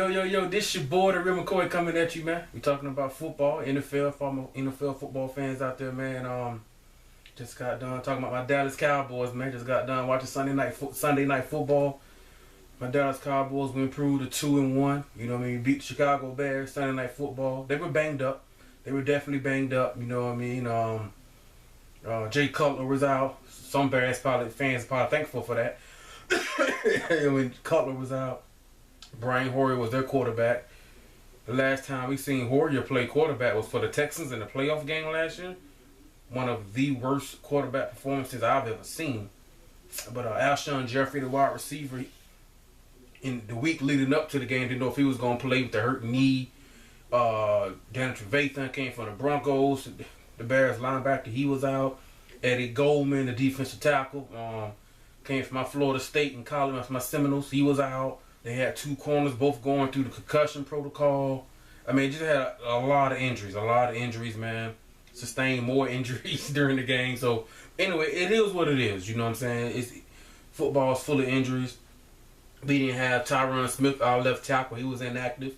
Yo, this your boy, the Real McCoy, coming at you, man. We talking about football, NFL, for my NFL football fans out there, man. Just got done talking about my Dallas Cowboys, man. Just got done watching Sunday night football. My Dallas Cowboys we improved to 2-1. You know what I mean? Beat the Chicago Bears Sunday night football. They were banged up. They were definitely banged up. You know what I mean? Jay Cutler was out. Some Bears fans probably thankful for that. I mean, Cutler was out. Brian Hoyer was their quarterback. The last time we seen Hoyer play quarterback was for the Texans in the playoff game last year. One of the worst quarterback performances I've ever seen. But Alshon Jeffrey, the wide receiver, in the week leading up to the game, didn't know if he was going to play with the hurt knee. Danny Trevathan came from the Broncos. The Bears linebacker, he was out. Eddie Goldman, the defensive tackle, came from my Florida State in college, my Seminoles, he was out. They had two corners, both going through the concussion protocol. I mean, just had a lot of injuries, man. Sustained more injuries during the game. So, anyway, it is what it is. You know what I'm saying? Football's full of injuries. We didn't have Tyron Smith, our left tackle. He was inactive.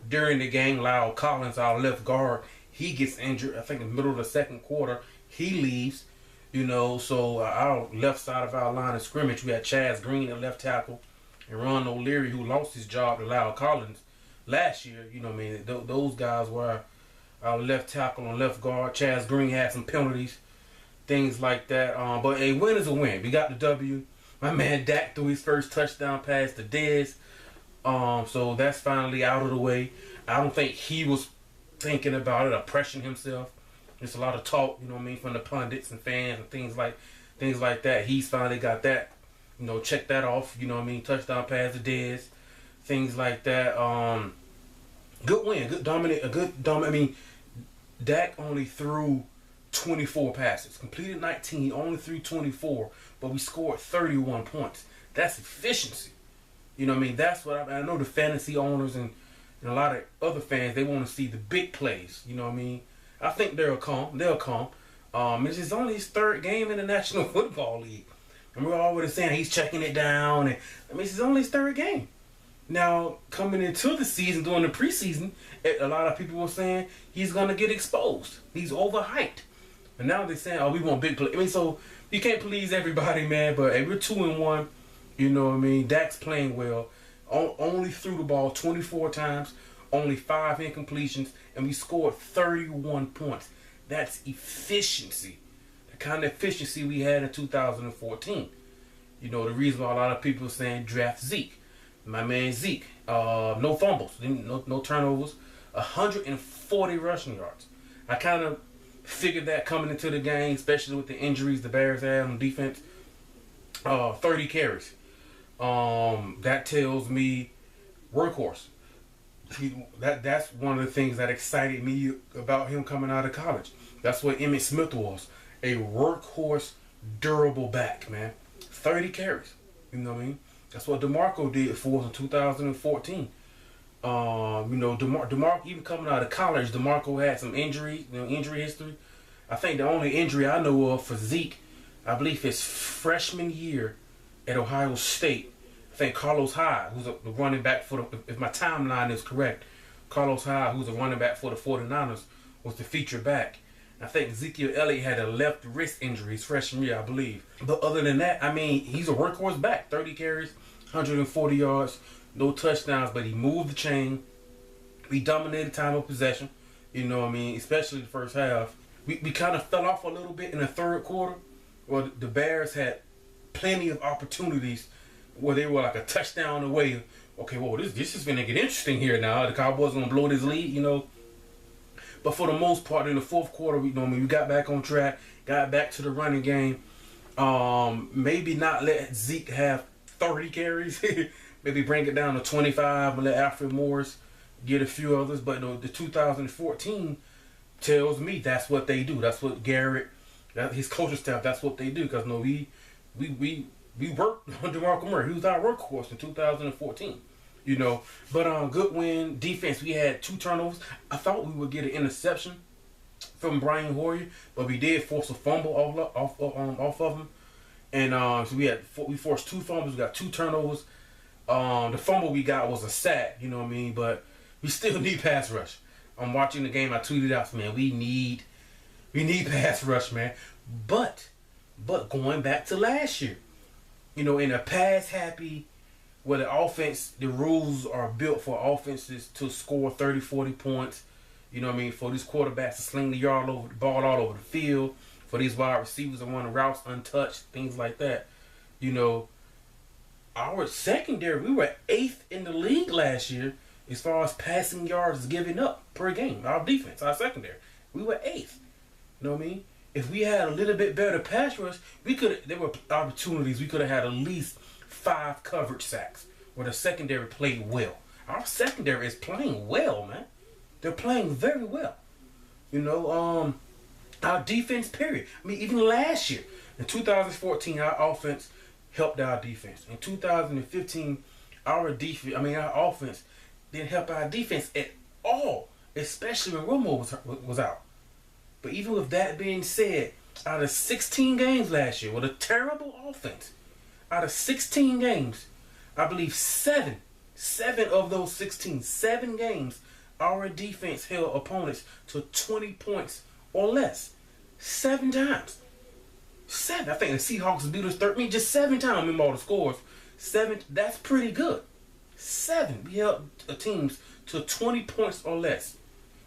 During the game, Lyle Collins, our left guard, he gets injured. I think in the middle of the second quarter, he leaves. You know, so our left side of our line of scrimmage, we had Chaz Green at left tackle. And Ron O'Leary, who lost his job to Lyle Collins last year. You know what I mean? Those guys were our left tackle and left guard. Chaz Green had some penalties, things like that. But a win is a win. We got the W. My man Dak threw his first touchdown pass to Dez. So that's finally out of the way. I don't think he was thinking about it or pressuring himself. There's a lot of talk, you know what I mean, from the pundits and fans and things like that. He's finally got that. You know, check that off. You know what I mean? Touchdown pass to Dez. Things like that. Good win. Good dominant. I mean, Dak only threw 24 passes. Completed 19. He only threw 24. But we scored 31 points. That's efficiency. You know what I mean? That's what I know the fantasy owners and a lot of other fans, they want to see the big plays. You know what I mean? I think they'll come. It's just only his third game in the National Football League. And we're already saying he's checking it down. And it's only his third game. Now, coming into the season, during the preseason, a lot of people were saying he's going to get exposed. He's overhyped. And now they're saying, oh, we want big play. I mean, so you can't please everybody, man. But hey, we're 2-1. You know what I mean? Dak's playing well. Only threw the ball 24 times. Only 5 incompletions. And we scored 31 points. That's efficiency. Kind of efficiency we had in 2014. You know, the reason why a lot of people are saying draft Zeke. My man Zeke. No fumbles. No turnovers. 140 rushing yards. I kind of figured that coming into the game, especially with the injuries the Bears had on defense. 30 carries. That tells me workhorse. That's one of the things that excited me about him coming out of college. That's what Emmitt Smith was. A workhorse, durable back, man. 30 carries. You know what I mean? That's what DeMarco did for us in 2014. You know, DeMarco, even coming out of college, DeMarco had some injury history. I think the only injury I know of for Zeke, I believe his freshman year at Ohio State, I think Carlos Hyde, who's the running back for if my timeline is correct, Carlos Hyde, who's a running back for the 49ers, was the feature back. I think Ezekiel Elliott had a left wrist injury his freshman year, I believe. But other than that, I mean, he's a workhorse back. 30 carries, 140 yards, no touchdowns, but he moved the chain. We dominated time of possession, you know what I mean, especially the first half. We kind of fell off a little bit in the third quarter. Well, the Bears had plenty of opportunities where they were like a touchdown away. Okay, well, this is going to get interesting here now. The Cowboys going to blow this lead, you know. But for the most part, in the fourth quarter, we got back on track, got back to the running game. Maybe not let Zeke have 30 carries. Maybe bring it down to 25 and let Alfred Morris get a few others. But the 2014 tells me that's what they do. That's what Garrett, his coaching staff, that's what they do. Because we worked on DeMarco Murray. He was our workhorse in 2014. You know, but good win. Defense, we had 2 turnovers. I thought we would get an interception from Brian Hoyer, but we did force a fumble off of him. And so we forced 2 fumbles. We got 2 turnovers. The fumble we got was a sack, you know what I mean? But we still need pass rush. I'm watching the game. I tweeted out, man, we need pass rush, man. But going back to last year, you know, in a pass happy, where the offense, the rules are built for offenses to score 30, 40 points. You know what I mean? For these quarterbacks to sling the ball all over the field, for these wide receivers to run routes untouched, things like that. You know, our secondary, we were 8th in the league last year as far as passing yards given up per game. Our defense, our secondary, we were 8th. You know what I mean? If we had a little bit better pass rush, there were opportunities. We could have had at least 5 coverage sacks where the secondary played well. Our secondary is playing well, man. They're playing very well. You know, our defense, period. I mean, even last year, in 2014, our offense helped our defense. In 2015, our offense didn't help our defense at all, especially when Romo was out. But even with that being said, out of 16 games last year with a terrible offense, out of 16 games, I believe 7 of those 16, 7 games, our defense held opponents to 20 points or less. 7 times. 7. I think the Seahawks beat us 13, just 7 times. I remember all the scores. 7, that's pretty good. 7. We held teams to 20 points or less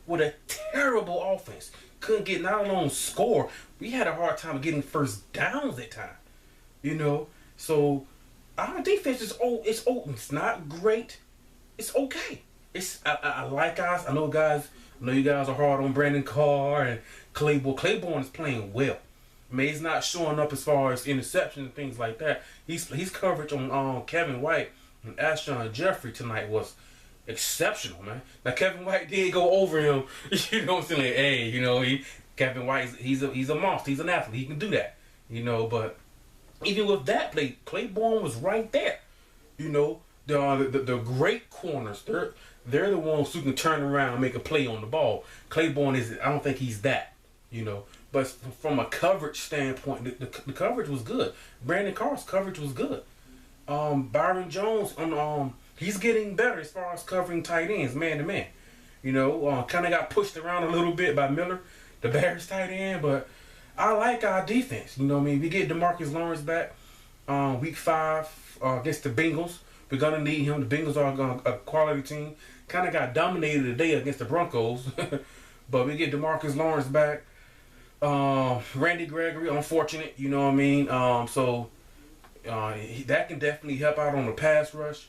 with a terrible offense. Couldn't get not alone score. We had a hard time getting first downs at times. You know, so our defense is old. It's old. It's not great. It's okay. I like guys. I know you guys are hard on Brandon Carr and Claiborne. Claiborne is playing well. I mean, he's not showing up as far as interceptions and things like that. His coverage on Kevin White and Alshon Jeffrey tonight was exceptional, man. Now Kevin White did go over him. You know what I'm saying? Like, hey, you know, Kevin White, he's a monster. He's an athlete. He can do that. You know, but even with that play, Claiborne was right there. You know, the great corners, they're the ones who can turn around and make a play on the ball. Claiborne I don't think he's that. You know, but from a coverage standpoint, the coverage was good. Brandon Carr's coverage was good. Byron Jones he's getting better as far as covering tight ends, man to man. You know, kind of got pushed around a little bit by Miller, the Bears tight end, but I like our defense. You know what I mean? We get DeMarcus Lawrence back week 5 against the Bengals. We're going to need him. The Bengals are a quality team. Kind of got dominated today against the Broncos. But we get DeMarcus Lawrence back. Randy Gregory, unfortunate. You know what I mean? That can definitely help out on the pass rush.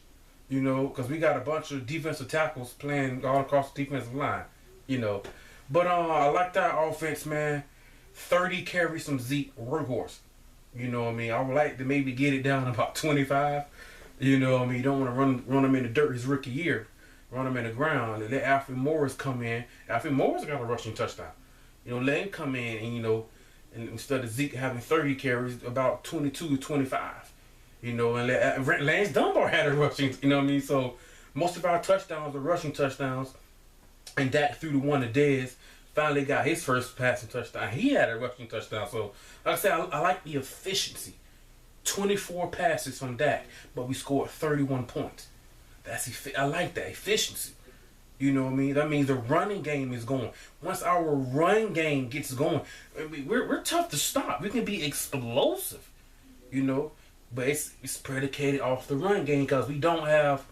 You know, because we got a bunch of defensive tackles playing all across the defensive line. You know. But I like that offense, man. 30 carries from Zeke, workhorse. You know what I mean? I would like to maybe get it down to about 25. You know what I mean? You don't want to run him in the dirt his rookie year. Run him in the ground. And let Alfred Morris come in. Alfred Morris got a rushing touchdown. You know, let him come in and, you know, and instead of Zeke having 30 carries, about 22 to 25. You know, and Lance Dunbar had a rushing, you know what I mean? So most of our touchdowns are rushing touchdowns. And Dak threw the one to Dez. Finally got his first passing touchdown. He had a rushing touchdown. So, like I said, I like the efficiency. 24 passes from Dak, but we scored 31 points. I like that efficiency. You know what I mean? That means the running game is going. Once our run game gets going, we're tough to stop. We can be explosive, you know. But it's predicated off the run game because we don't have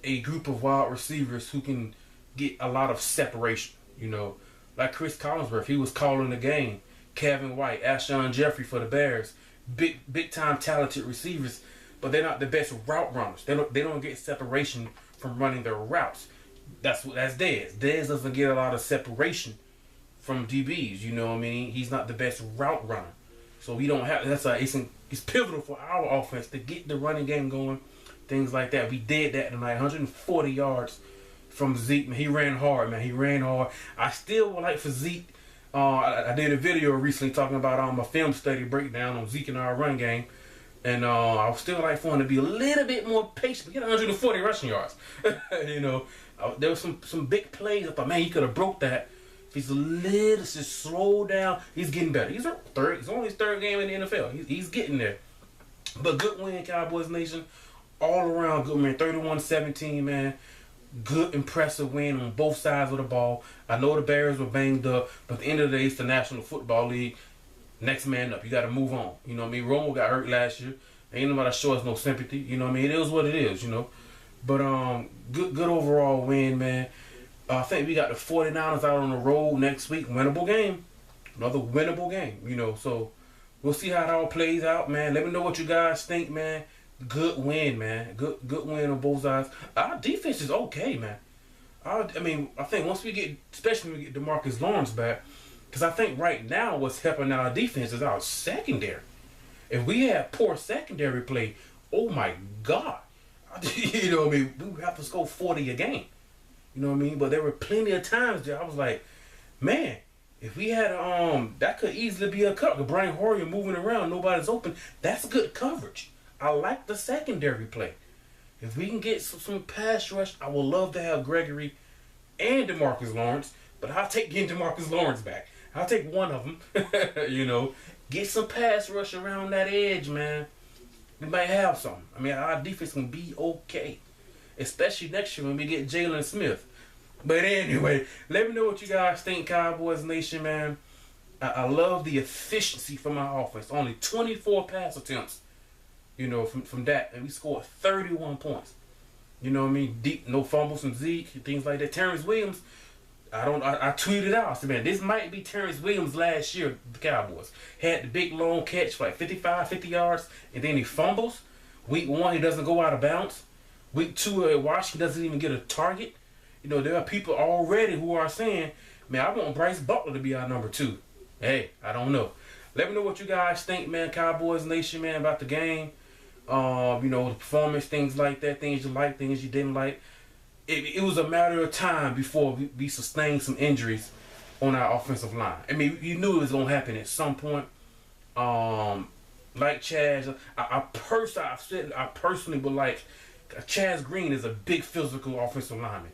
a group of wide receivers who can get a lot of separation. You know, like Chris Collinsworth, he was calling the game. Kevin White, Alshon Jeffrey for the Bears, big time talented receivers, but they're not the best route runners. They don't get separation from running their routes. That's Dez. Dez doesn't get a lot of separation from DBs. You know what I mean? He's not the best route runner, so we don't have. It's pivotal for our offense to get the running game going, things like that. We did that tonight. 140 yards from Zeke. Man, he ran hard, man. He ran hard. I still would like for Zeke. I did a video recently talking about my film study breakdown on Zeke and our run game. And I would still like for him to be a little bit more patient. He had 140 rushing yards. You know, there was some big plays. I thought, man, he could have broke that. If he's a little, just slow down. He's getting better. He's only his third game in the NFL. He's getting there. But good win, Cowboys Nation. all around good, man. 31-17, man. Good, impressive win on both sides of the ball. I know the Bears were banged up, but at the end of the day, it's the National Football League. Next man up. You got to move on. You know what I mean? Romo got hurt last year. Ain't nobody show us no sympathy. You know what I mean? It is what it is, you know. But good overall win, man. I think we got the 49ers out on the road next week. Winnable game. Another winnable game, you know. So we'll see how it all plays out, man. Let me know what you guys think, man. Good win, man. Good win on both sides. Our defense is okay, man. I think once we get, especially when we get DeMarcus Lawrence back, because I think right now what's helping our defense is our secondary. If we had poor secondary play, oh my God. You know what I mean? We would have to score 40 a game. You know what I mean? But there were plenty of times there I was like, man, if we had that could easily be a cut. Brian Hoyer moving around, nobody's open. That's good coverage. I like the secondary play. If we can get some pass rush, I would love to have Gregory and DeMarcus Lawrence. But I'll take getting DeMarcus Lawrence back. I'll take one of them. You know, get some pass rush around that edge, man. We might have something. I mean, our defense can be okay, especially next year when we get Jalen Smith. But anyway, let me know what you guys think, Cowboys Nation, man. I love the efficiency from our offense. Only 24 pass attempts, you know, from that, and we scored 31 points. You know what I mean? Deep, no fumbles from Zeke, things like that. Terrence Williams, I tweeted out, I said, man, this might be Terrence Williams last year, the Cowboys. Had the big long catch for like 50 yards, and then he fumbles. Week 1, he doesn't go out of bounds. Week 2, at Washington doesn't even get a target. You know, there are people already who are saying, man, I want Bryce Butler to be our number 2. Hey, I don't know. Let me know what you guys think, man, Cowboys Nation, man, about the game. You know, the performance, things like that, things you like, things you didn't like. It was a matter of time before we sustained some injuries on our offensive line. I mean, you knew it was going to happen at some point. Like Chaz, I personally would like, Chaz Green is a big physical offensive lineman.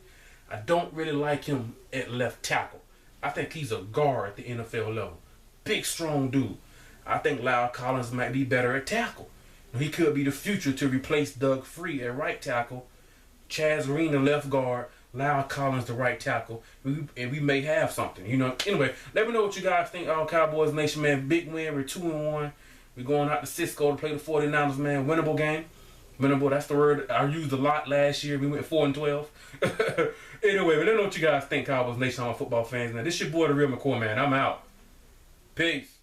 I don't really like him at left tackle. I think he's a guard at the NFL level. Big, strong dude. I think Lyle Collins might be better at tackle. He could be the future to replace Doug Free at right tackle. Chaz Green, the left guard. Lyle Collins, the right tackle. And we may have something, you know. Anyway, let me know what you guys think. Cowboys Nation, man. Big win. We're 2-1. We're going out to Cisco to play the 49ers, man. Winnable game. Winnable, that's the word I used a lot last year. We went 4-12. Anyway, let me know what you guys think, Cowboys Nation, all football fans, man. This your boy, the real McCoy, man. I'm out. Peace.